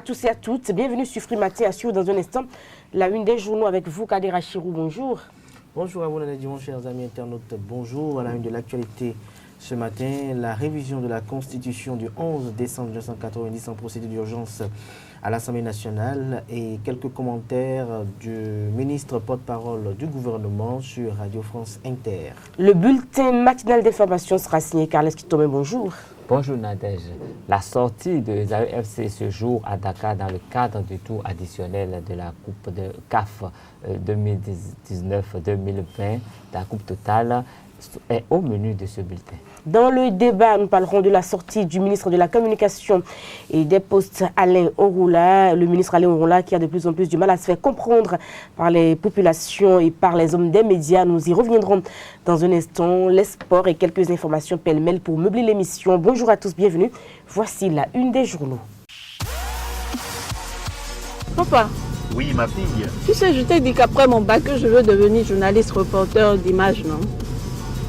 tous et à toutes. Bienvenue sur Free Matin. À suivre dans un instant la une des journaux avec vous, Kadera Chirou. Bonjour. Bonjour à vous, mon chers amis internautes. Bonjour à la une de l'actualité ce matin. La révision de la Constitution du 11 décembre 1990 en procédure d'urgence à l'Assemblée nationale et quelques commentaires du ministre porte-parole du gouvernement sur Radio France Inter. Le bulletin matinal d'information sera signé Carles Kitome. Bonjour. Bonjour Nadège. La sortie de l'AEFC ce jour à Dakar dans le cadre du tour additionnel de la Coupe de CAF 2019-2020, la Coupe totale, est au menu de ce bulletin. Dans le débat, nous parlerons de la sortie du ministre de la Communication et des Postes, Alain Orula. Le ministre Alain Orula qui a de plus en plus du mal à se faire comprendre par les populations et par les hommes des médias. Nous y reviendrons dans un instant. Les sports et quelques informations pêle-mêle pour meubler l'émission. Bonjour à tous, bienvenue. Voici la une des journaux. Papa. Oui, ma fille. Tu sais, je t'ai dit qu'après mon bac, je veux devenir journaliste reporter d'images, non?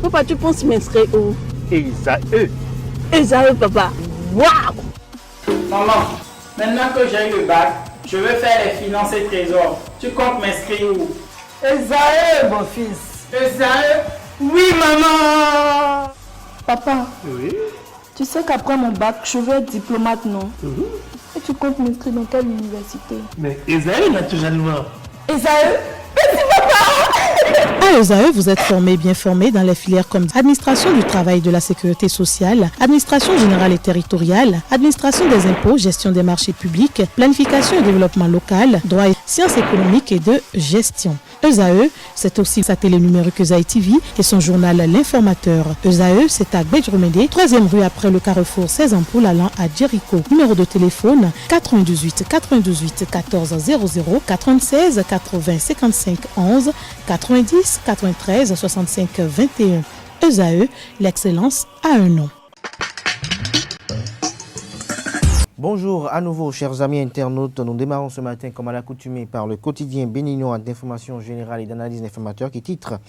Papa, tu penses m'inscrire où? Esaü. Esaü, papa. Waouh! Maman, maintenant que j'ai eu le bac, je veux faire les finances et trésors. Tu comptes m'inscrire où? Esaü, mon fils. Esaü? Oui, maman! Papa, Oui. tu sais qu'après mon bac, je veux être diplomate, non? Et tu comptes m'inscrire dans quelle université? Mais Esaü, naturellement. Esaü? À ESAE, vous êtes bien formé dans les filières comme administration du travail et de la sécurité sociale, administration générale et territoriale, administration des impôts, gestion des marchés publics, planification et développement local, droit et sciences économiques et de gestion. ESAE, c'est aussi sa télé numérique ESAE TV et son journal L'Informateur. ESAE, c'est à Bedjromede, 3e rue après le carrefour 16 ampoules allant à Jericho. Numéro de téléphone 98 98 14 00 96 80 55 11 90 93 65 21. ESAE, l'excellence a un nom. Bonjour à nouveau, chers amis internautes. Nous démarrons ce matin, comme à l'accoutumée, par le quotidien béninois d'information générale et d'analyse d'informateurs qui titre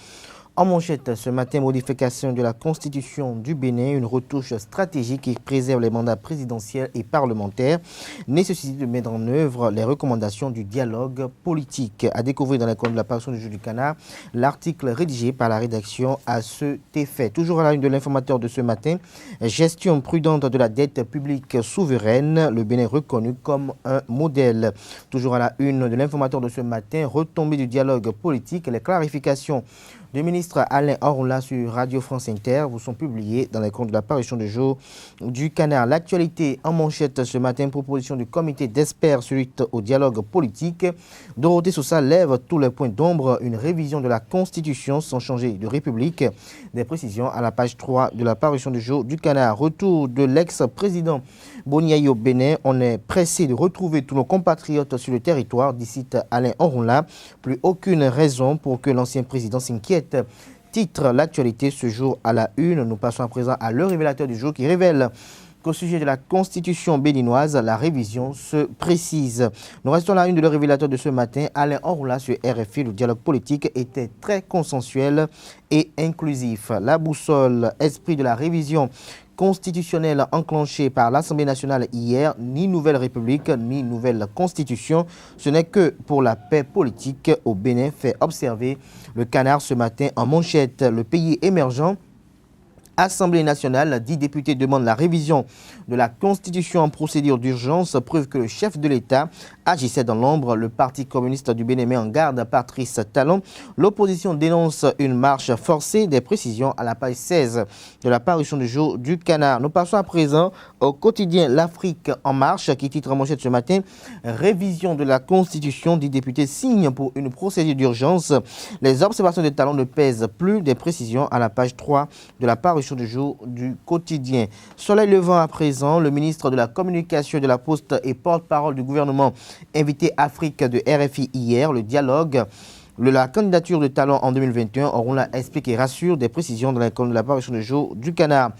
en manchette ce matin, modification de la Constitution du Bénin, une retouche stratégique qui préserve les mandats présidentiels et parlementaires, nécessité de mettre en œuvre les recommandations du dialogue politique. À découvrir dans la colonne de la parution du Jour du Canard, l'article rédigé par la rédaction à cet effet. Toujours à la une de l'informateur de ce matin, gestion prudente de la dette publique souveraine, le Bénin reconnu comme un modèle. Toujours à la une de l'informateur de ce matin, retombée du dialogue politique, les clarifications du ministre Alain Orula sur Radio France Inter vous sont publiés dans les comptes de la parution du Jour du Canard. L'actualité en manchette ce matin, proposition du comité d'experts suite au dialogue politique. Dorothée Sosa lève tous les points d'ombre, une révision de la Constitution sans changer de République. Des précisions à la page 3 de la parution du Jour du Canard. Retour de l'ex-président Boniaï au Bénin. On est pressé de retrouver tous nos compatriotes sur le territoire, d'ici Alain Orula. Plus aucune raison pour que l'ancien président s'inquiète. Titre l'actualité ce jour à la une. Nous passons à présent à le révélateur du jour qui révèle qu'au sujet de la Constitution béninoise, la révision se précise. Nous restons à la une de le révélateur de ce matin. Alain Orula sur RFI, le dialogue politique était très consensuel et inclusif. La boussole, esprit de la révision constitutionnelle enclenchée par l'Assemblée nationale hier, ni nouvelle république, ni nouvelle constitution. Ce n'est que pour la paix politique au Bénin, fait observer le Canard ce matin en manchette. Le pays émergent. Assemblée nationale, 10 députés demandent la révision de la Constitution en procédure d'urgence, preuve que le chef de l'État agissait dans l'ombre. Le Parti communiste du Bénin met en garde Patrice Talon. L'opposition dénonce une marche forcée. Des précisions à la page 16 de la parution du Jour du Canard. Nous passons à présent au quotidien L'Afrique en marche qui titre en manchette ce matin « Révision de la Constitution, 10 députés signent pour une procédure d'urgence. Les observations de Talon ne pèsent plus. » Des précisions à la page 3 de la parution du Jour du quotidien. Soleil levant à présent, le ministre de la Communication et de la Poste et porte-parole du gouvernement invité Afrique de RFI hier. Le dialogue, la candidature de Talon en 2021 auront là expliqué et rassure. Des précisions dans la colonne de la parution du Jour du Canard.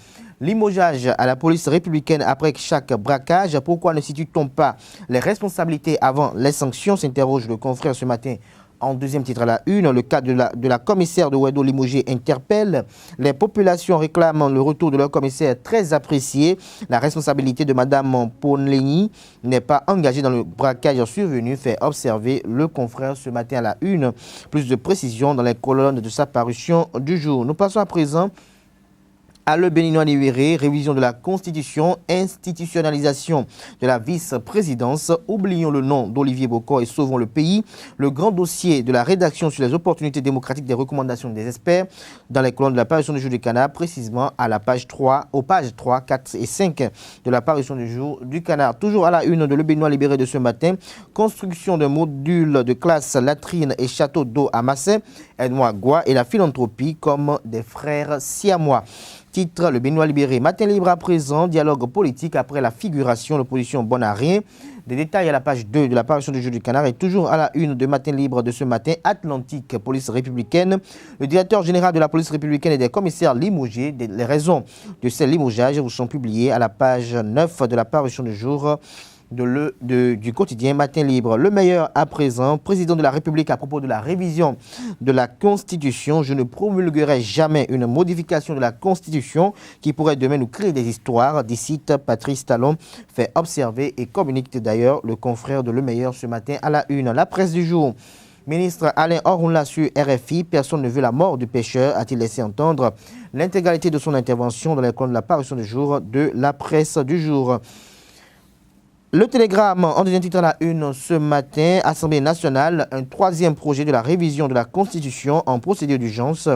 Limogeage à la police républicaine après chaque braquage. Pourquoi ne situe-t-on pas les responsabilités avant les sanctions, s'interroge le confrère ce matin En deuxième titre à la une, le cas de la commissaire de Ouedo Limogé interpelle. Les populations réclament le retour de leur commissaire très apprécié. La responsabilité de Mme Ponleni n'est pas engagée dans le braquage survenu, fait observer le confrère ce matin à la une. Plus de précisions dans les colonnes de sa parution du jour. Nous passons à présent à le Béninois libéré, révision de la Constitution, institutionnalisation de la vice-présidence. Oublions le nom d'Olivier Bokor et sauvons le pays. Le grand dossier de la rédaction sur les opportunités démocratiques des recommandations des experts dans les colonnes de la parution du jour du Canard, précisément à la page 3, aux pages 3, 4 et 5 de la parution du jour du Canard. Toujours à la une de le Béninois libéré de ce matin, construction de modules de classe, latrines et châteaux d'eau à Massé, Edouard Goua et la philanthropie comme des frères siamois. Titre, le Béninois libéré. Matin libre à présent, dialogue politique après la figuration, l'opposition bonne à rien. Des détails à la page 2 de la parution du jour du Canard et toujours à la une de Matin libre de ce matin, Atlantique, police républicaine. Le directeur général de la police républicaine et des commissaires limogés. Les raisons de ces limogeages vous sont publiées à la page 9 de la parution du jour du quotidien Matin Libre. Le meilleur à présent, président de la République à propos de la révision de la Constitution. Je ne promulguerai jamais une modification de la Constitution qui pourrait demain nous créer des histoires. D'ici, Patrice Talon fait observer et communique d'ailleurs le confrère de Le Meilleur ce matin à la une. La presse du jour. Ministre Alain Orunla sur RFI, personne ne veut la mort du pêcheur, a-t-il laissé entendre. L'intégralité de son intervention dans les colonnes de la parution du jour de la presse du jour. Le Télégramme, en deuxième titre à la une ce matin, Assemblée nationale, un troisième projet de la révision de la Constitution en procédure d'urgence.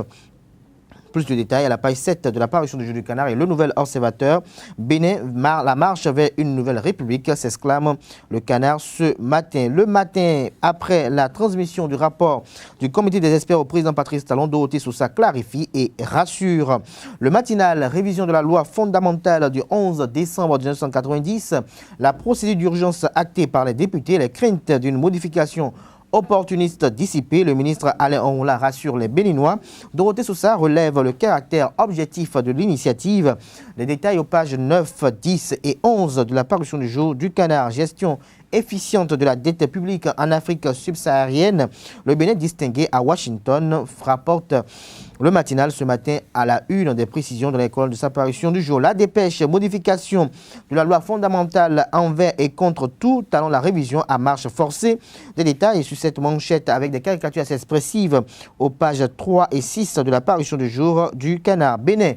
Plus de détails à la page 7 de la parution du jour du Canard et le nouvel observateur. Bénin, la marche vers une nouvelle république, s'exclame le Canard ce matin. Le matin, après la transmission du rapport du comité des experts au président Patrice Talon, Dorothée Sousa clarifie et rassure. Le matinal, révision de la loi fondamentale du 11 décembre 1990, la procédure d'urgence actée par les députés, les craintes d'une modification opportuniste dissipé, le ministre Alain Orunla rassure les Béninois. Dorothée Sousa relève le caractère objectif de l'initiative. Les détails aux pages 9, 10 et 11 de la parution du jour du Canard. Gestion efficiente de la dette publique en Afrique subsaharienne. Le Bénin distingué à Washington rapporte le matinal ce matin à la une des précisions de l'école de sa parution du jour. La dépêche, modification de la loi fondamentale envers et contre tout, talon la révision à marche forcée. Des détails sur cette manchette avec des caricatures assez expressives aux pages 3 et 6 de la parution du jour du Canard. Bénin.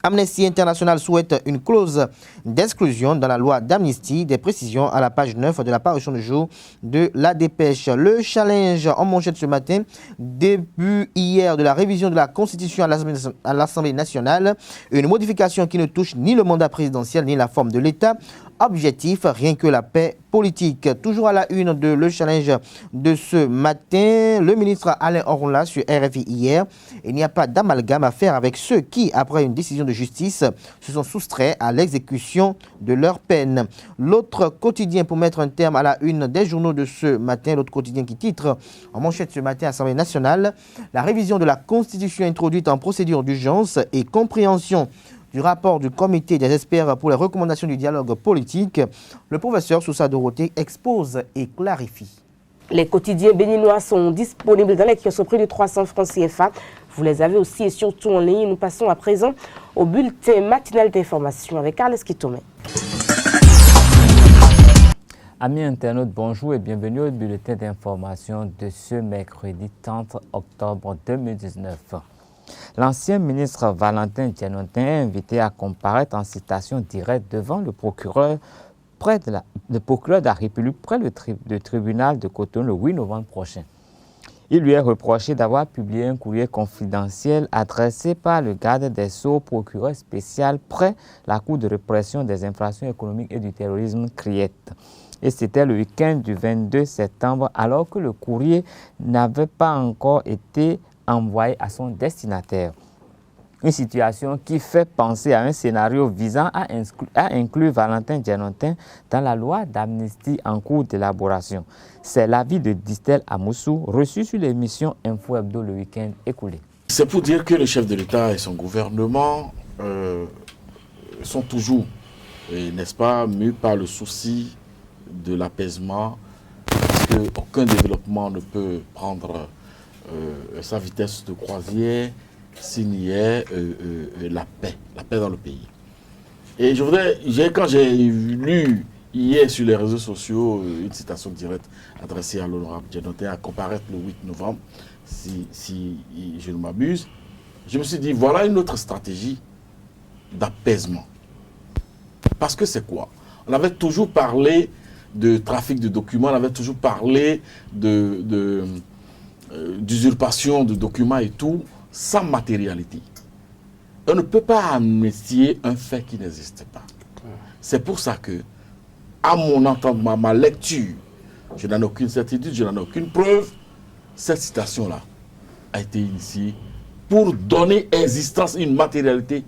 Amnesty International souhaite une clause d'exclusion dans la loi d'amnistie. Des précisions à la page 9 de la parution du jour de la dépêche. Le challenge en manchette ce matin. Début hier de la révision de la Constitution à l'Assemblée nationale. Une modification qui ne touche ni le mandat présidentiel ni la forme de l'État. Objectif, rien que la paix politique. Toujours à la une de le challenge de ce matin, le ministre Alain Orunla sur RFI hier. Il n'y a pas d'amalgame à faire avec ceux qui, après une décision de justice, se sont soustraits à l'exécution de leur peine. L'autre quotidien pour mettre un terme à la une des journaux de ce matin, l'autre quotidien qui titre en manchette ce matin, Assemblée nationale, la révision de la Constitution introduite en procédure d'urgence et compréhension du rapport du comité des experts pour les recommandations du dialogue politique, le professeur Sousa Dorothée expose et clarifie. Les quotidiens béninois sont disponibles dans les kiosques au prix de 300 francs CFA. Vous les avez aussi et surtout en ligne. Nous passons à présent au bulletin matinal d'information avec Carles Kitomé. Amis internautes, bonjour et bienvenue au bulletin d'information de ce mercredi 30 octobre 2019. L'ancien ministre Valentin Djanotin est invité à comparaître en citation directe devant le procureur de la République près du tribunal de Cotonou le 8 novembre prochain. Il lui est reproché d'avoir publié un courrier confidentiel adressé par le garde des Sceaux au procureur spécial près la Cour de répression des infractions économiques et du terrorisme Criette. Et c'était le week-end du 22 septembre alors que le courrier n'avait pas encore été envoyé à son destinataire. Une situation qui fait penser à un scénario visant à inclure Valentin Djanotin dans la loi d'amnistie en cours d'élaboration. C'est l'avis de Distel Amoussou, reçu sur l'émission Info Hebdo le week-end écoulé. C'est pour dire que le chef de l'État et son gouvernement sont toujours, n'est-ce pas, mus par le souci de l'apaisement qu'aucun développement ne peut prendre sa vitesse de croisière s'il n'y a la paix dans le pays. Et quand j'ai lu hier sur les réseaux sociaux une citation directe adressée à l'honorable Djenotin à comparaître le 8 novembre, si je ne m'abuse, je me suis dit, voilà une autre stratégie d'apaisement. Parce que c'est quoi? On avait toujours parlé de trafic de documents, on avait toujours parlé d'usurpation de documents et tout, sans matérialité. On ne peut pas amnistier un fait qui n'existe pas. C'est pour ça que, à mon entendement, ma lecture, je n'en ai aucune certitude, je n'en ai aucune preuve, cette citation-là a été initiée pour donner existence, une matérialité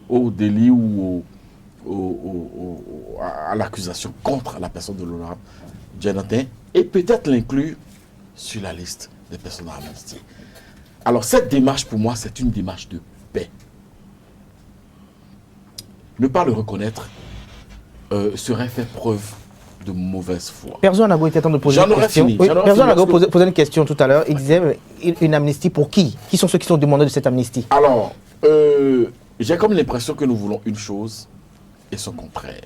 au délit ou à l'accusation contre la personne de l'honorable Djenotin et peut-être l'inclure sur la liste des personnes à amnistier. Alors cette démarche pour moi c'est une démarche de paix. Ne pas le reconnaître serait faire preuve de mauvaise foi. Personne n'a été temps de poser une question. Personne n'a posé une question tout à l'heure. Il disait une amnistie pour qui? Qui sont ceux qui sont demandeurs de cette amnistie? Alors, j'ai comme l'impression que nous voulons une chose et son contraire.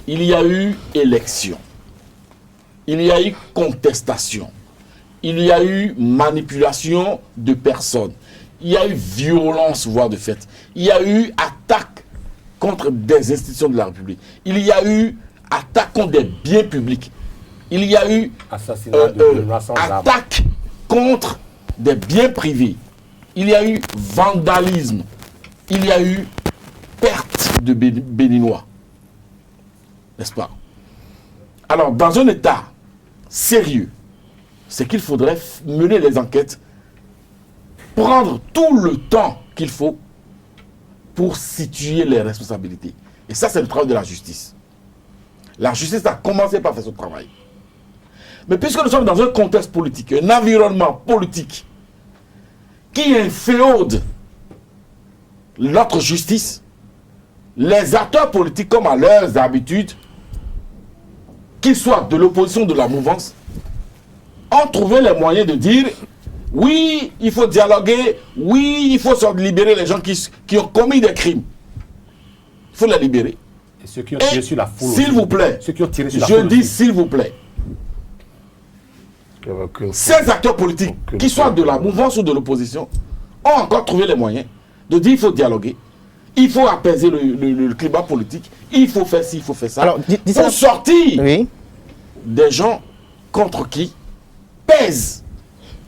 Il y a eu élection. Il y a eu contestation. Il y a eu manipulation de personnes. Il y a eu violence, voire de fait. Il y a eu attaque contre des institutions de la République. Il y a eu attaque contre des biens publics. Il y a eu attaque contre des biens privés. Il y a eu vandalisme. Il y a eu perte de Béninois. N'est-ce pas? Alors, dans un État sérieux, c'est qu'il faudrait mener les enquêtes, prendre tout le temps qu'il faut pour situer les responsabilités. Et ça, c'est le travail de la justice. La justice a commencé par faire son travail. Mais puisque nous sommes dans un contexte politique, un environnement politique qui inféode notre justice, les acteurs politiques, comme à leurs habitudes, qu'ils soient de l'opposition ou de la mouvance, ont trouvé les moyens de dire oui, il faut dialoguer, oui, il faut se libérer les gens qui ont commis des crimes. Il faut les libérer. Et ceux qui ont tiré sur la foule. S'il vous plaît, je dis s'il vous plaît, ces acteurs politiques, qu'ils soient de la mouvance ou de l'opposition, ont encore trouvé les moyens de dire il faut dialoguer, il faut apaiser le climat politique, il faut faire ci, il faut faire ça. Alors, pour sortir des gens contre qui pèsent.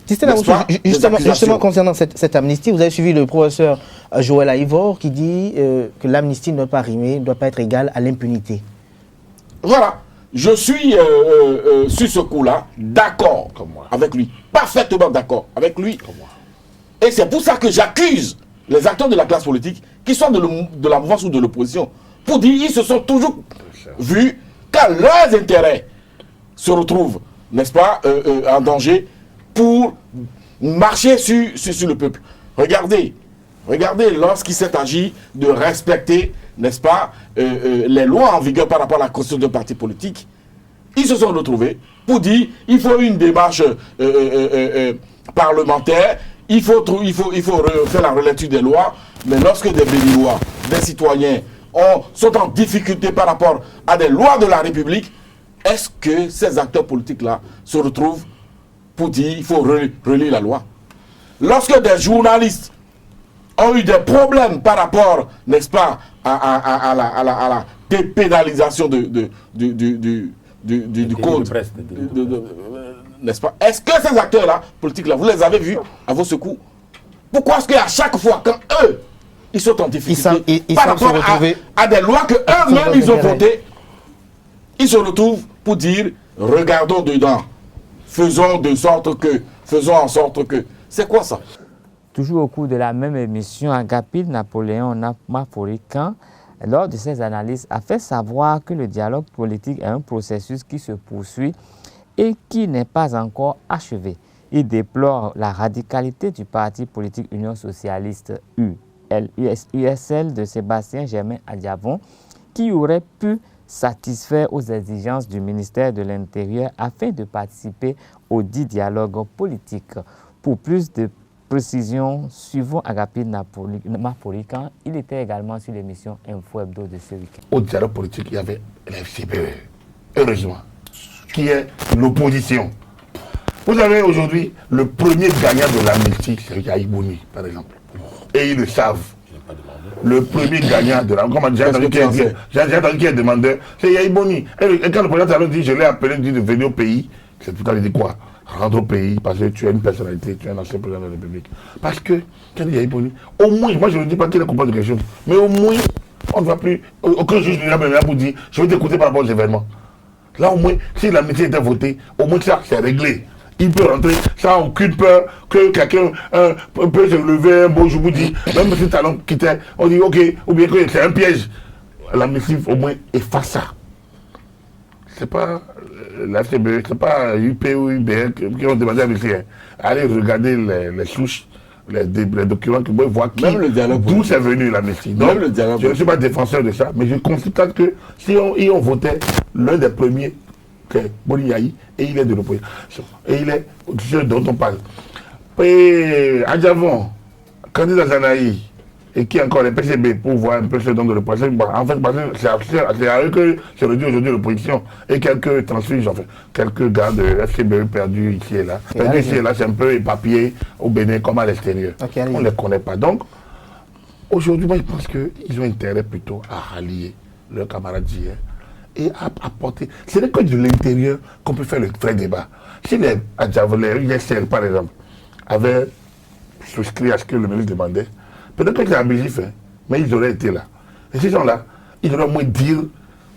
Justement, concernant cette amnistie, vous avez suivi le professeur Joël Aïvor qui dit que l'amnistie ne doit pas rimer, ne doit pas être égale à l'impunité. Voilà. Je suis sur ce coup-là d'accord avec lui. Parfaitement d'accord avec lui. Et c'est pour ça que j'accuse les acteurs de la classe politique, qui soient de la mouvance ou de l'opposition, pour dire qu'ils se sont toujours vus quand leurs intérêts se retrouvent, n'est-ce pas, en danger, pour marcher sur le peuple. Regardez lorsqu'il s'est agi de respecter, n'est-ce pas, les lois en vigueur par rapport à la constitution d'un parti politique, ils se sont retrouvés pour dire il faut une démarche parlementaire, il faut faire la relecture des lois, mais lorsque des Béninois, des citoyens sont en difficulté par rapport à des lois de la République, est-ce que ces acteurs politiques-là se retrouvent pour dire il faut relire la loi? Lorsque des journalistes ont eu des problèmes par rapport, n'est-ce pas, à la dépénalisation du code, n'est-ce pas? Est-ce que ces acteurs-là, politiques-là, vous les avez vus à vos secours? Pourquoi est-ce qu'à chaque fois, quand eux, ils sont en difficulté par rapport à des lois que eux-mêmes ils ont votées, ils se retrouvent pour dire regardons dedans, faisons en sorte que. C'est quoi ça? Toujours au cours de la même émission, Agapit Napoléon Maforican, lors de ses analyses, a fait savoir que le dialogue politique est un processus qui se poursuit et qui n'est pas encore achevé. Il déplore la radicalité du parti politique Union socialiste USL de Sébastien Germain Adiavon, qui aurait pu satisfait aux exigences du ministère de l'Intérieur afin de participer au dit dialogue politique. Pour plus de précisions, suivons Agapit Napolican. Il était également sur l'émission Info Hebdo de ce week-end. Au dialogue politique, il y avait l'FCPE, heureusement, qui est l'opposition. Vous savez, aujourd'hui, le premier gagnant de l'amnistie, c'est Yahi Boni, par exemple. Et ils le savent. Le premier gagnant de la... Comment j'ai entendu qui est demandeur, c'est Yahi Boni. Et quand le président a dit, je l'ai appelé, dit de venir au pays, c'est tout à l'heure, il dit quoi? Rendre au pays, parce que tu es une personnalité, tu es un ancien président de la République. Parce que, quand il y a Boni, au moins, moi je ne dis pas qu'il est coupable de quelque chose, mais au moins, on ne va plus, aucun juge ne va pour dire, je vais t'écouter par rapport aux événements. Là, au moins, si l'amnistie était votée, au moins ça, c'est réglé. Il peut rentrer sans aucune peur que quelqu'un peut se lever un beau jour, vous dit, même si talent quittait, on dit ok, ou bien que c'est un piège. L'amnistie, au moins, efface ça. C'est pas la FCBE, c'est pas UP ou UBN qui ont demandé à l'amnistie. Allez regarder les souches, les documents que vous voyez d'où c'est venu l'amnistie. Donc, je ne suis pas défenseur de ça, mais je constate que si on votait l'un des premiers, c'est Boni Yahi, et il est de l'opposition. Et il est ce dont on parle. Et Adjavon, candidat Zanaï, et qui encore les PCB pour voir un peu ce dont de l'opposition. En fait, c'est à eux que se réduit aujourd'hui l'opposition. Et quelques transfuges, enfin, quelques gars de FCBE perdus ici et là. Perdus ici et là, c'est un peu éparpillé au Bénin comme à l'extérieur. On ne les connaît pas. Donc, aujourd'hui, moi, je pense qu'ils ont intérêt plutôt à rallier leurs camarades d'hier et à apporter. Ce n'est que de l'intérieur qu'on peut faire le vrai débat. Si les USL, par exemple, avaient souscrit à ce que le ministre demandait, peut-être que c'est abusif, hein, mais ils auraient été là. Et ces gens-là, ils auraient au moins dire,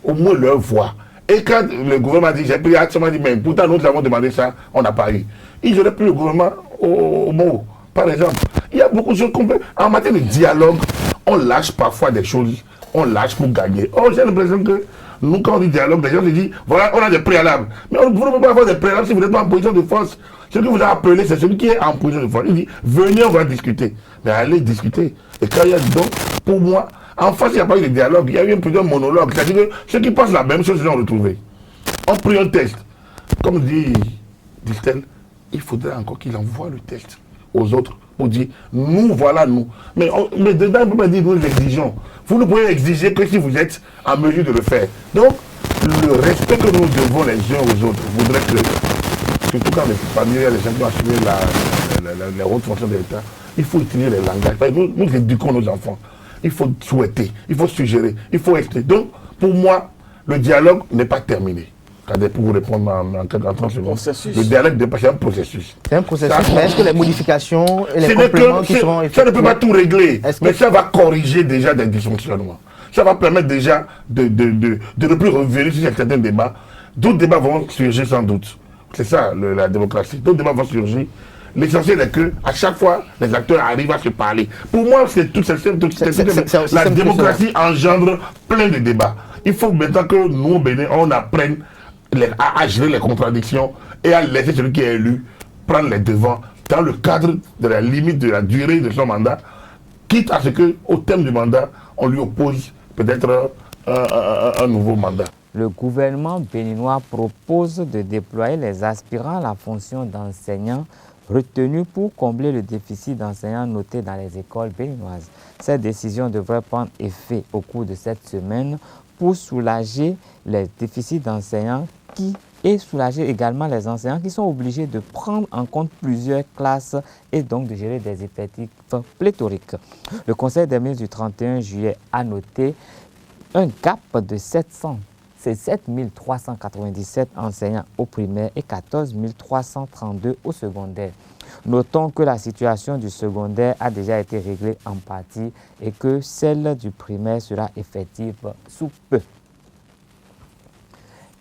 au moins leur voix. Et quand le gouvernement dit, j'ai pris acte, dit, mais pourtant nous avons demandé ça, on n'a pas eu. Ils auraient pris le gouvernement au mot. Par exemple, il y a beaucoup de choses qu'on peut. En matière de dialogue, on lâche parfois des choses, on lâche pour gagner. Oh, j'ai l'impression que nous, quand on dit dialogue, les gens se disent, voilà, on a des préalables. Mais vous ne pouvez pas avoir des préalables si vous n'êtes pas en position de force. Celui que vous avez appelé, c'est celui qui est en position de force. Il dit, venez, on va discuter. Mais allez discuter. Et quand il y a donc, pour moi, en face, il n'y a pas eu de dialogue, il y a eu un plusieurs monologue. C'est-à-dire que ceux qui pensent la même chose, ils l'ont retrouvé. On prit un test. Comme dit-elle, il faudrait encore qu'il envoie le test aux autres pour dire, nous, voilà nous. Mais dedans, on ne peut pas dire, nous l'exigeons. Vous ne pouvez exiger que si vous êtes en mesure de le faire. Donc, le respect que nous devons les uns aux autres voudrait que, surtout quand parmi les gens qui ont assumé les hautes fonctions de l'État, il faut utiliser les langages. Nous éduquons nos enfants. Il faut souhaiter, il faut suggérer, il faut expliquer. Donc, pour moi, le dialogue n'est pas terminé. Pour vous répondre en 30 secondes, le dialogue n'est pas, c'est un processus. C'est un processus, mais est-ce que les modifications et les compléments qui seront effectués... Ça ne peut pas tout régler, mais ça va corriger déjà des dysfonctionnements. Ça va permettre déjà de ne plus revenir sur certains débats. D'autres débats vont surgir sans doute. C'est ça la démocratie. D'autres débats vont surgir. L'essentiel est que à chaque fois, les acteurs arrivent à se parler. Pour moi, c'est tout la démocratie engendre plein de débats. Il faut maintenant que nous, au Bénin, on apprenne à gérer les contradictions et à laisser celui qui est élu prendre les devants dans le cadre de la limite de la durée de son mandat, quitte à ce qu'au terme du mandat, on lui oppose peut-être un nouveau mandat. Le gouvernement béninois propose de déployer les aspirants à la fonction d'enseignant retenus pour combler le déficit d'enseignants noté dans les écoles béninoises. Cette décision devrait prendre effet au cours de cette semaine pour soulager les déficits d'enseignants et soulager également les enseignants qui sont obligés de prendre en compte plusieurs classes et donc de gérer des effectifs pléthoriques. Le Conseil des ministres du 31 juillet a noté un gap de 7397 enseignants au primaire et 14 332 au secondaire. Notons que la situation du secondaire a déjà été réglée en partie et que celle du primaire sera effective sous peu.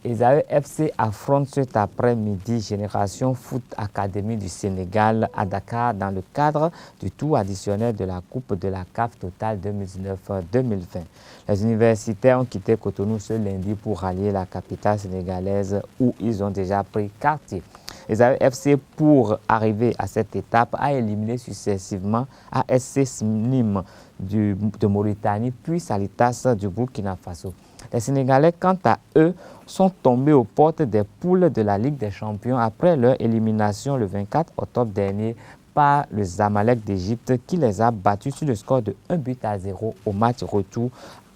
Esaü FC affronte cet après-midi Génération Foot Academy du Sénégal à Dakar dans le cadre du tour additionnel de la Coupe de la CAF Total 2019-2020. Les universitaires ont quitté Cotonou ce lundi pour rallier la capitale sénégalaise où ils ont déjà pris quartier. Esaü FC, pour arriver à cette étape, a éliminé successivement ASC Nîmes de Mauritanie, puis Salitas du Burkina Faso. Les Sénégalais, quant à eux, sont tombés aux portes des poules de la Ligue des Champions après leur élimination le 24 octobre dernier par le Zamalek d'Égypte qui les a battus sur le score de 1-0 au match retour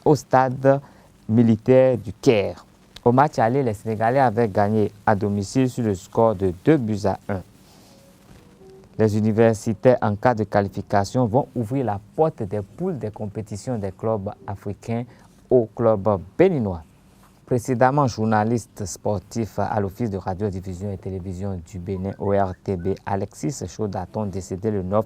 au stade militaire du Caire. Au match aller, les Sénégalais avaient gagné à domicile sur le score de 2-1. Les universitaires, en cas de qualification, vont ouvrir la porte des poules des compétitions des clubs africains au club béninois. Précédemment journaliste sportif à l'Office de radiodiffusion et télévision du Bénin, ORTB, Alexis Chaudaton, décédé le 9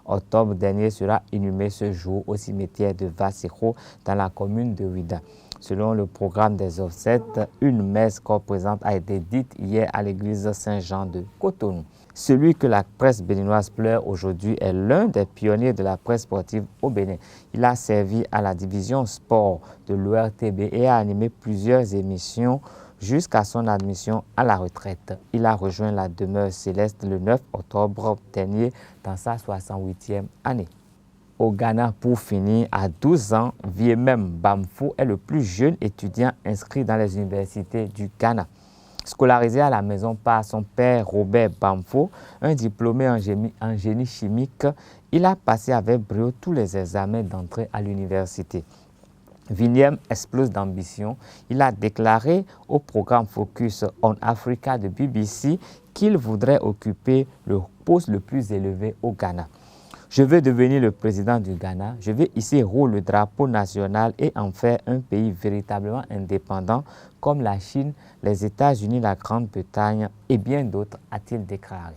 octobre dernier, sera inhumé ce jour au cimetière de Vassiro dans la commune de Ouida. Selon le programme des obsèques, une messe corps-présente a été dite hier à l'église Saint-Jean de Cotonou. Celui que la presse béninoise pleure aujourd'hui est l'un des pionniers de la presse sportive au Bénin. Il a servi à la division sport de l'ORTB et a animé plusieurs émissions jusqu'à son admission à la retraite. Il a rejoint la demeure céleste le 9 octobre dernier dans sa 68e année. Au Ghana, pour finir, à 12 ans, Viemem Bamfo est le plus jeune étudiant inscrit dans les universités du Ghana. Scolarisé à la maison par son père Robert Bamfo, un diplômé en génie chimique, il a passé avec brio tous les examens d'entrée à l'université. Vigniem explose d'ambition. Il a déclaré au programme Focus on Africa de BBC qu'il voudrait occuper le poste le plus élevé au Ghana. Je veux devenir le président du Ghana. Je vais hisser haut le drapeau national et en faire un pays véritablement indépendant comme la Chine, les États-Unis, la Grande-Bretagne et bien d'autres, a-t-il déclaré.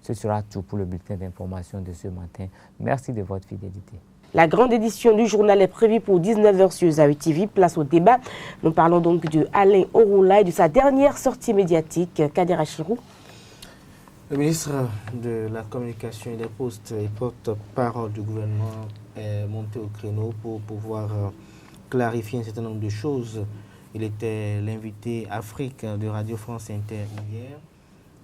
Ce sera tout pour le bulletin d'information de ce matin. Merci de votre fidélité. La grande édition du journal est prévue pour 19h sur Zawi TV. Place au débat. Nous parlons donc de Alain Orula et de sa dernière sortie médiatique. Kader Achirou. Le ministre de la Communication et des Postes et porte-parole du gouvernement est monté au créneau pour pouvoir clarifier un certain nombre de choses. Il était l'invité Afrique de Radio France Inter hier.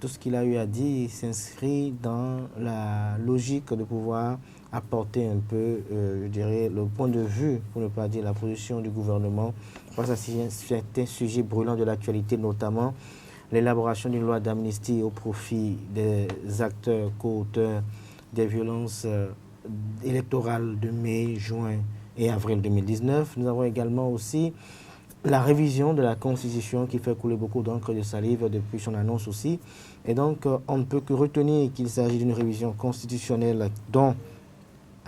Tout ce qu'il a eu à dire s'inscrit dans la logique de pouvoir apporter un peu, je dirais, le point de vue, pour ne pas dire la position du gouvernement, face à certains sujets brûlants de l'actualité, notamment l'élaboration d'une loi d'amnistie au profit des acteurs co-auteurs des violences électorales de mai, juin et avril 2019. Nous avons également aussi la révision de la Constitution qui fait couler beaucoup d'encre de salive depuis son annonce aussi. Et donc, on ne peut que retenir qu'il s'agit d'une révision constitutionnelle dont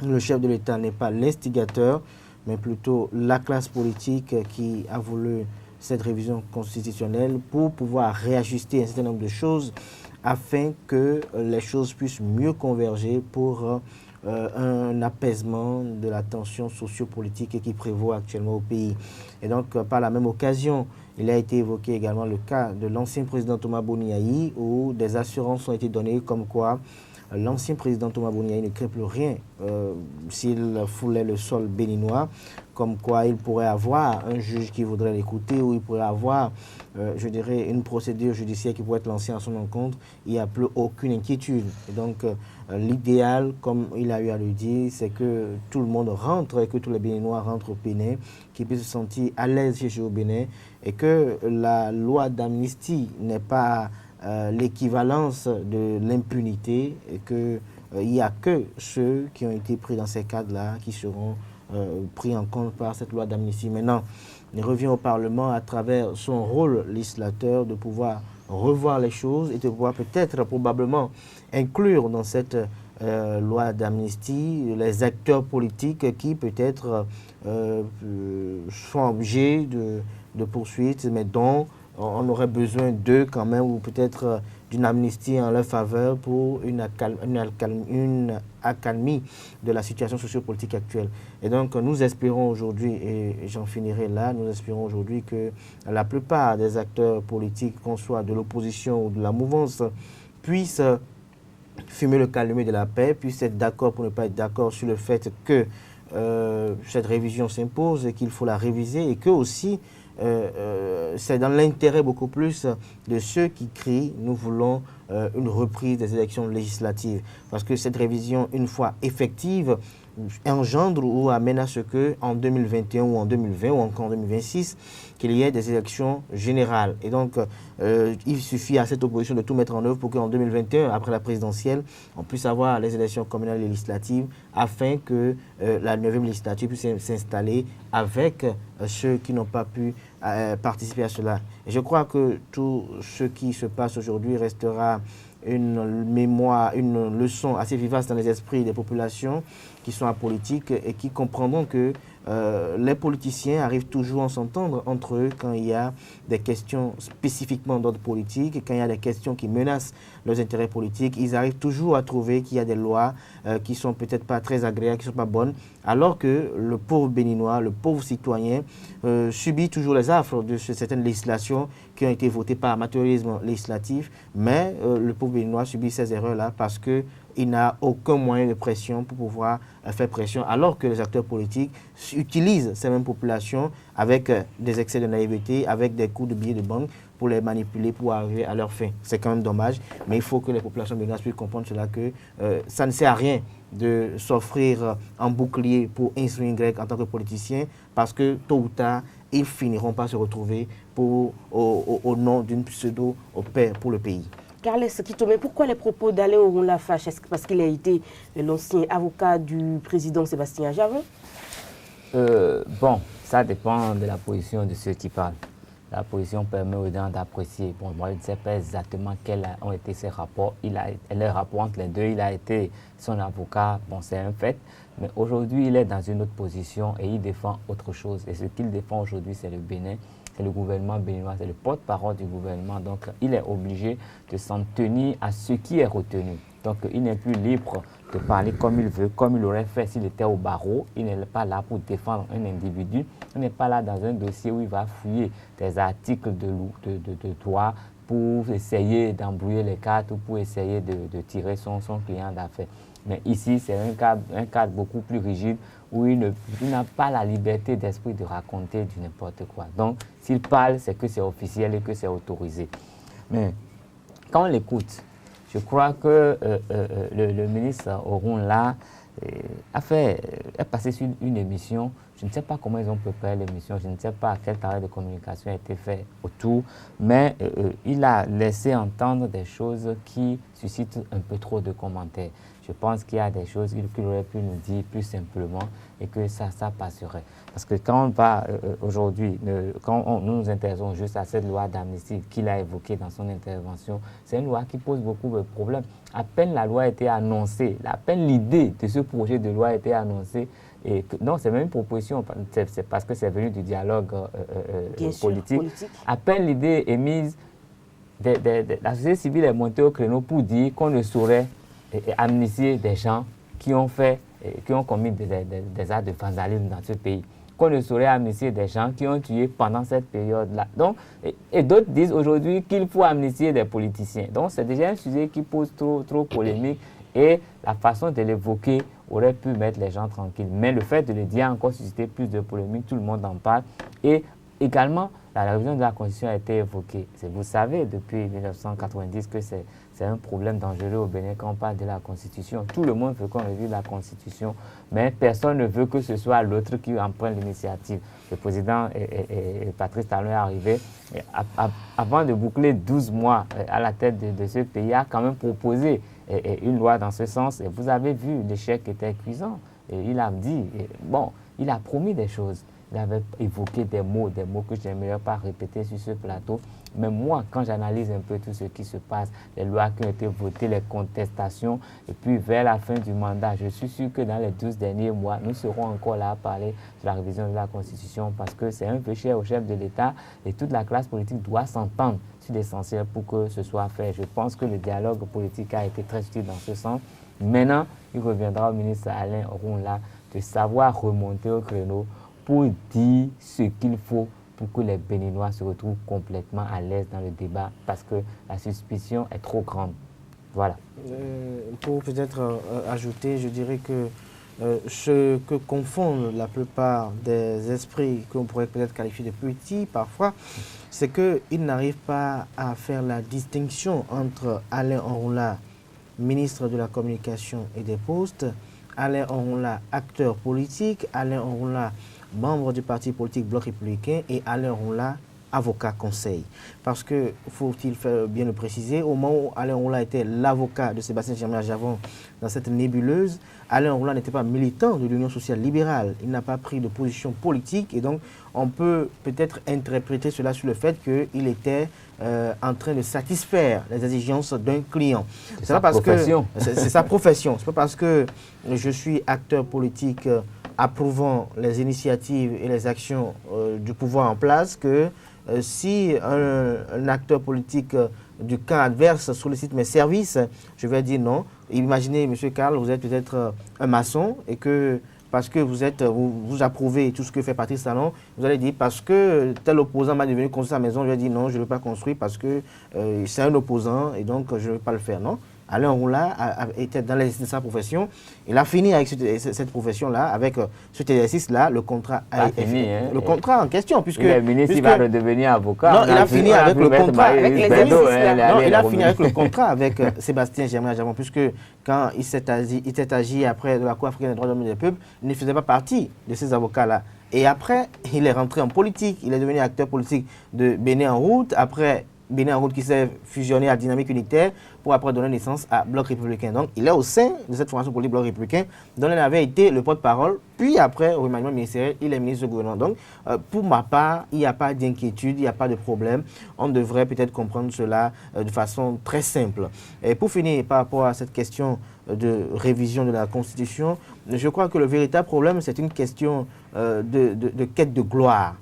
le chef de l'État n'est pas l'instigateur, mais plutôt la classe politique qui a voulu cette révision constitutionnelle pour pouvoir réajuster un certain nombre de choses afin que les choses puissent mieux converger pour un apaisement de la tension sociopolitique qui prévaut actuellement au pays. Et donc, par la même occasion, il a été évoqué également le cas de l'ancien président Thomas Boniaï où des assurances ont été données comme quoi l'ancien président Thomas Boniaï ne craint plus rien s'il foulait le sol béninois, comme quoi il pourrait avoir un juge qui voudrait l'écouter ou il pourrait avoir, je dirais, une procédure judiciaire qui pourrait être lancée à son encontre. Il n'y a plus aucune inquiétude. Et donc, l'idéal, comme il a eu à le dire, c'est que tout le monde rentre et que tous les Béninois rentrent au Bénin, qu'ils puissent se sentir à l'aise chez eux au Bénin et que la loi d'amnistie n'est pas l'équivalence de l'impunité et qu'il n'y a que ceux qui ont été pris dans ces cadres-là qui seront pris en compte par cette loi d'amnistie. Maintenant, il revient au Parlement à travers son rôle législateur de pouvoir revoir les choses et de pouvoir peut-être probablement inclure dans cette loi d'amnistie les acteurs politiques qui peut-être sont objets de poursuites, mais dont on aurait besoin d'eux quand même, ou peut-être d'une amnistie en leur faveur pour une accalmie de la situation sociopolitique actuelle. Et donc, nous espérons aujourd'hui, et j'en finirai là, nous espérons aujourd'hui que la plupart des acteurs politiques, qu'on soit de l'opposition ou de la mouvance, puissent fumer le calumet de la paix, puissent être d'accord pour ne pas être d'accord sur le fait que cette révision s'impose et qu'il faut la réviser et que aussi c'est dans l'intérêt beaucoup plus de ceux qui crient « nous voulons une reprise des élections législatives ». Parce que cette révision, une fois effective, engendre ou amène à ce que en 2021 ou en 2020 ou encore en 2026, qu'il y ait des élections générales. Et donc, il suffit à cette opposition de tout mettre en œuvre pour qu'en 2021, après la présidentielle, on puisse avoir les élections communales et législatives afin que la 9e législature puisse s'installer avec ceux qui n'ont pas pu participer à cela. Et je crois que tout ce qui se passe aujourd'hui restera une mémoire, une leçon assez vivace dans les esprits des populations qui sont apolitiques et qui comprendront que les politiciens arrivent toujours à s'entendre entre eux quand il y a des questions spécifiquement d'ordre politique, quand il y a des questions qui menacent leurs intérêts politiques. Ils arrivent toujours à trouver qu'il y a des lois qui ne sont peut-être pas très agréables, qui ne sont pas bonnes, alors que le pauvre Béninois, le pauvre citoyen subit toujours les affres de certaines législations qui ont été votées par amateurisme législatif, mais le pauvre Béninois subit ces erreurs-là parce qu'il n'a aucun moyen de pression pour pouvoir faire pression, alors que les acteurs politiques utilisent ces mêmes populations avec des excès de naïveté, avec des coups de billets de banque pour les manipuler, pour arriver à leur fin. C'est quand même dommage, mais il faut que les populations béninoises puissent comprendre cela, que ça ne sert à rien de s'offrir un bouclier pour instruire Y en tant que politicien, parce que tôt ou tard, ils finiront par se retrouver au nom d'une pseudo-paix pour le pays. Carles Kitome, pourquoi les propos d'Alain Orunla fâchent? Est-ce parce qu'il a été l'ancien avocat du président Sébastien Ajavin? Bon, ça dépend de la position de ceux qui parlent. La position permet aux gens d'apprécier. Bon, moi, je ne sais pas exactement quels ont été ses rapports. Les rapports entre les deux, il a été son avocat, bon, c'est un fait. Mais aujourd'hui, il est dans une autre position et il défend autre chose. Et ce qu'il défend aujourd'hui, c'est le Bénin. C'est le gouvernement béninois, c'est le porte-parole du gouvernement. Donc, il est obligé de s'en tenir à ce qui est retenu. Donc, il n'est plus libre de parler comme il veut, comme il aurait fait s'il était au barreau. Il n'est pas là pour défendre un individu. Il n'est pas là dans un dossier où il va fouiller des articles de loi pour essayer d'embrouiller les cartes ou pour essayer de tirer son client d'affaires. Mais ici, c'est un cadre beaucoup plus rigide où il n'a pas la liberté d'esprit de raconter du n'importe quoi. Donc, s'il parle, c'est que c'est officiel et que c'est autorisé. Mais quand on l'écoute, je crois que le ministre Orunla est passé sur une émission. Je ne sais pas comment ils ont préparé l'émission, je ne sais pas quel travail de communication a été fait autour, mais il a laissé entendre des choses qui suscitent un peu trop de commentaires. Je pense qu'il y a des choses qu'il aurait pu nous dire plus simplement et que ça passerait. Parce que quand on va aujourd'hui, quand nous nous intéressons juste à cette loi d'amnistie qu'il a évoquée dans son intervention, c'est une loi qui pose beaucoup de problèmes. À peine la loi a été annoncée, à peine l'idée de ce projet de loi a été annoncée, non, c'est même une proposition, c'est parce que c'est venu du dialogue politique. À peine l'idée est mise, la société civile est montée au créneau pour dire qu'on ne saurait amnistier des gens qui ont commis des actes de vandalisme dans ce pays. Qu'on ne saurait amnistier des gens qui ont tué pendant cette période-là. Donc, et d'autres disent aujourd'hui qu'il faut amnistier des politiciens. Donc, c'est déjà un sujet qui pose trop polémique et la façon de l'évoquer aurait pu mettre les gens tranquilles. Mais le fait de le dire a encore suscité plus de polémique, tout le monde en parle. Et également, la révision de la Constitution a été évoquée. Vous savez, depuis 1990, que c'est un problème dangereux au Bénin quand on parle de la Constitution. Tout le monde veut qu'on révise la Constitution, mais personne ne veut que ce soit l'autre qui emprunte l'initiative. Le président Patrice Talon est arrivé, avant de boucler 12 mois à la tête de ce pays, a quand même proposé une loi dans ce sens. Et vous avez vu, l'échec était cuisant. Et il a dit, il a promis des choses. Il avait évoqué des mots que je n'aimerais pas répéter sur ce plateau. Mais moi, quand j'analyse un peu tout ce qui se passe, les lois qui ont été votées, les contestations, et puis vers la fin du mandat, je suis sûr que dans les 12 derniers mois, nous serons encore là à parler de la révision de la Constitution parce que c'est un peu cher au chef de l'État et toute la classe politique doit s'entendre sur l'essentiel pour que ce soit fait. Je pense que le dialogue politique a été très utile dans ce sens. Maintenant, il reviendra au ministre Alain Orunla de savoir remonter au créneau pour dire ce qu'il faut pour que les Béninois se retrouvent complètement à l'aise dans le débat parce que la suspicion est trop grande. Voilà. Pour peut-être ajouter, je dirais que ce que confondent la plupart des esprits qu'on pourrait peut-être qualifier de petits parfois, c'est qu'ils n'arrivent pas à faire la distinction entre Alain Orunla, ministre de la Communication et des Postes, Alain Onroula, acteur politique, Alain Onroula, membre du parti politique Bloc républicain, et Alain Onroula, avocat conseil. Parce que, faut-il bien le préciser, au moment où Alain Onroula était l'avocat de Sébastien Djermé-Ajavong dans cette nébuleuse, Alain Onroula n'était pas militant de l'Union sociale libérale. Il n'a pas pris de position politique et donc on peut peut-être interpréter cela sur le fait qu'il était en train de satisfaire les exigences d'un client. C'est sa profession. C'est sa profession. C'est pas parce que je suis acteur politique approuvant les initiatives et les actions du pouvoir en place que si un acteur politique du camp adverse sollicite mes services, je vais dire non. Imaginez, M. Karl, vous êtes peut-être un maçon et que parce que vous approuvez tout ce que fait Patrice Talon, vous allez dire parce que tel opposant m'a devenu construire sa maison, je vais dire non, je ne veux pas construire parce que c'est un opposant et donc je ne veux pas le faire, non. Alain Onroula était dans l'exercice de sa profession. Il a fini avec cette profession-là, avec cet exercice-là, le contrat a été fini. Le contrat en question, puisque... Le ministre va redevenir avocat. Non, il a fini avec le contrat. Il a fini avec le contrat avec Sébastien Djermé-Ajavong, puisque quand il s'est agi après de la Cour africaine des droits de l'homme et des peuples, il ne faisait pas partie de ces avocats-là. Et après, il est rentré en politique. Il est devenu acteur politique de Bénin en route. Après, Bénin en route qui s'est fusionné à Dynamique Unitaire pour après donner naissance à Bloc républicain. Donc, il est au sein de cette formation politique Bloc républicain dont il avait été le porte-parole. Puis après, au remaniement ministériel, il est ministre du gouvernement. Donc, pour ma part, il n'y a pas d'inquiétude, il n'y a pas de problème. On devrait peut-être comprendre cela de façon très simple. Et pour finir, par rapport à cette question de révision de la Constitution, je crois que le véritable problème, c'est une question de quête de gloire.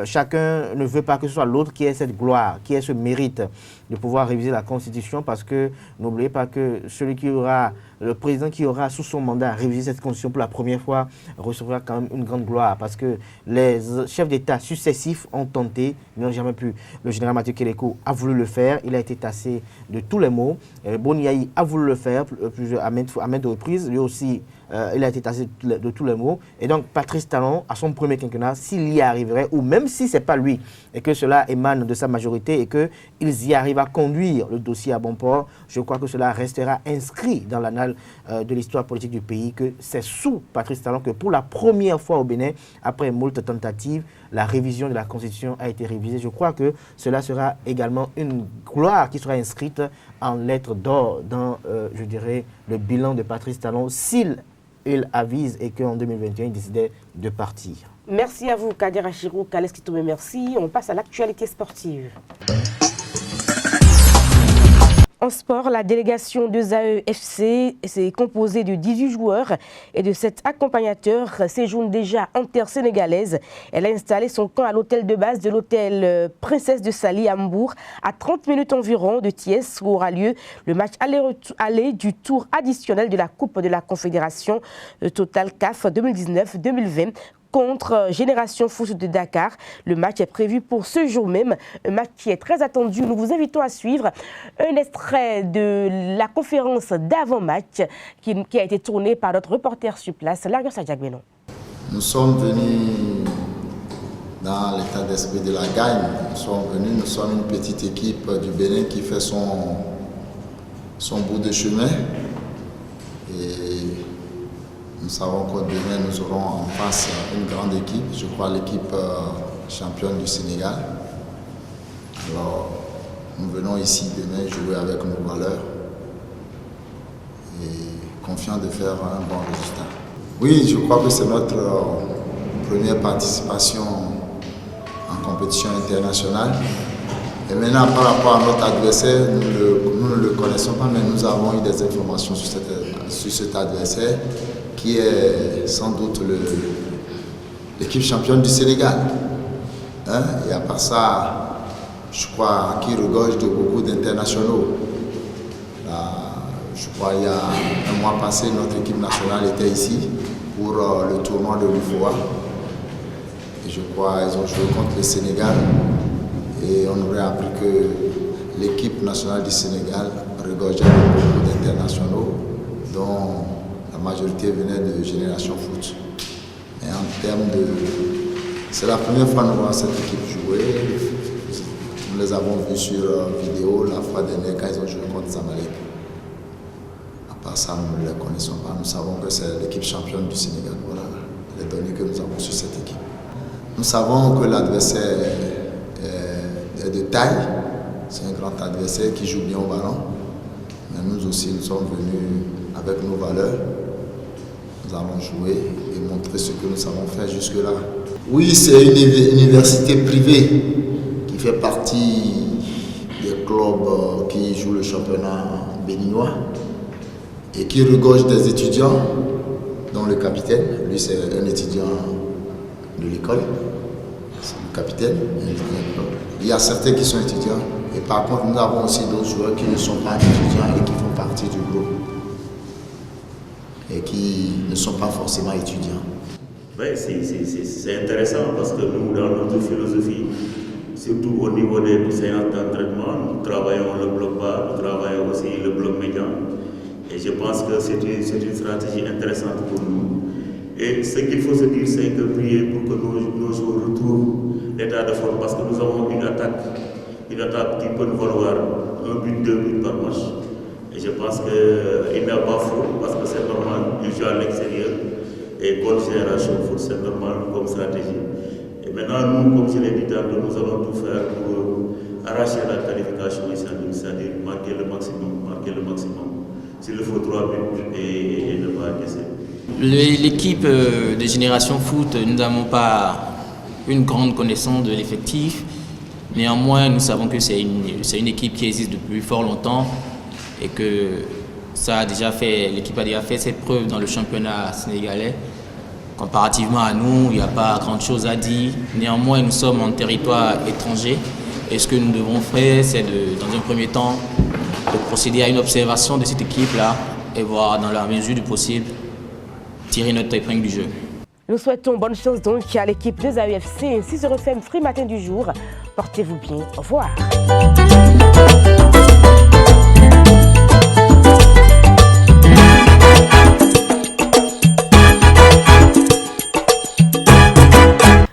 Chacun ne veut pas que ce soit l'autre qui ait cette gloire, qui ait ce mérite de pouvoir réviser la Constitution, parce que n'oubliez pas que le président qui aura sous son mandat révisé cette Constitution pour la première fois recevra quand même une grande gloire, parce que les chefs d'État successifs ont tenté, mais n'ont jamais pu. Le général Mathieu Kélékou a voulu le faire, il a été tassé de tous les maux. Boni Yayi a voulu le faire à maintes reprises, lui aussi. Il a été tassé de tous les mots. Et donc, Patrice Talon, à son premier quinquennat, s'il y arriverait, ou même si ce n'est pas lui, et que cela émane de sa majorité, et qu'ils y arrivent à conduire le dossier à bon port, je crois que cela restera inscrit dans l'annale de l'histoire politique du pays, que c'est sous Patrice Talon que pour la première fois au Bénin, après moult tentatives, la révision de la Constitution a été révisée. Je crois que cela sera également une gloire qui sera inscrite en lettres d'or dans, je dirais, le bilan de Patrice Talon, s'il avise et qu'en 2021, il décidait de partir. Merci à vous, Kader Achirou, Kales Kitoumé, merci. On passe à l'actualité sportive. En sport, la délégation de ZAE FC est composée de 18 joueurs et de 7 accompagnateurs séjourne déjà en terre sénégalaise. Elle a installé son camp à l'hôtel de base de l'hôtel Princesse de Sali à Hambourg, à 30 minutes environ de Thiès, où aura lieu le match aller du tour additionnel de la Coupe de la Confédération Total CAF 2019-2020. Contre Génération Foot de Dakar. Le match est prévu pour ce jour même, un match qui est très attendu. Nous vous invitons à suivre un extrait de la conférence d'avant-match qui a été tournée par notre reporter sur place, Lagos Adjagbenon. Nous sommes venus dans l'état d'esprit de la gagne. Nous sommes une petite équipe du Bénin qui fait son bout de chemin. Et nous savons qu'au Bénin, nous aurons en face une grande équipe, je crois l'équipe championne du Sénégal. Alors, nous venons ici demain jouer avec nos valeurs et confiants de faire un bon résultat. Oui, je crois que c'est notre première participation en compétition internationale. Et maintenant, par rapport à notre adversaire, nous ne le connaissons pas, mais nous avons eu des informations sur cet adversaire, qui est sans doute l'équipe championne du Sénégal. Et à part ça, je crois qui regorge de beaucoup d'internationaux. Je crois qu'il y a un mois passé, notre équipe nationale était ici pour le tournoi de l'UFOA. Et je crois qu'ils ont joué contre le Sénégal. Et on aurait appris que l'équipe nationale du Sénégal regorgeait de beaucoup d'internationaux, dont la majorité venait de Génération Foot. Et en termes de... C'est la première fois que nous voyons cette équipe jouer. Nous les avons vus sur vidéo la fois dernière quand ils ont joué contre Zamalek. À part ça, nous ne les connaissons pas. Nous savons que c'est l'équipe championne du Sénégal. Voilà les données que nous avons sur cette équipe. Nous savons que l'adversaire est de taille. C'est un grand adversaire qui joue bien au ballon. Mais nous aussi, nous sommes venus avec nos valeurs. Nous allons jouer et montrer ce que nous savons faire jusque-là. Oui, c'est une université privée qui fait partie des clubs qui jouent le championnat béninois et qui regorge des étudiants, dont le capitaine. Lui, c'est un étudiant de l'école. C'est le capitaine. Il y a certains qui sont étudiants. Et par contre, nous avons aussi d'autres joueurs qui ne sont pas étudiants et qui font partie du groupe. Et qui ne sont pas forcément étudiants. Oui, c'est intéressant parce que nous, dans notre philosophie, surtout au niveau des séances d'entraînement, nous travaillons le bloc bas, nous travaillons aussi le bloc médian. Et je pense que c'est une stratégie intéressante pour nous. Et ce qu'il faut se dire, c'est que prier pour que nos joueurs retrouvent l'état de forme, parce que nous avons une attaque qui peut nous valoir 1 but, 2 buts par match. Et je pense qu'il n'a pas faux, parce que c'est normal, il joue à l'extérieur. Et bonne génération foot, c'est normal comme stratégie. Et maintenant, nous, comme je l'ai dit tantôt, nous allons tout faire pour arracher la qualification, c'est-à-dire marquer le maximum. S'il faut 3 buts et ne pas encaisser. L'équipe de Génération Foot, nous n'avons pas une grande connaissance de l'effectif. Néanmoins, nous savons que c'est une équipe qui existe depuis fort longtemps et que l'équipe a déjà fait ses preuves dans le championnat sénégalais. Comparativement à nous, il n'y a pas grand chose à dire. Néanmoins, nous sommes en territoire étranger et ce que nous devons faire, c'est dans un premier temps de procéder à une observation de cette équipe-là et voir dans la mesure du possible tirer notre épingle du jeu. Nous souhaitons bonne chance donc à l'équipe des AEFC. Ainsi se refait Free Matin du jour. Portez-vous bien. Au revoir.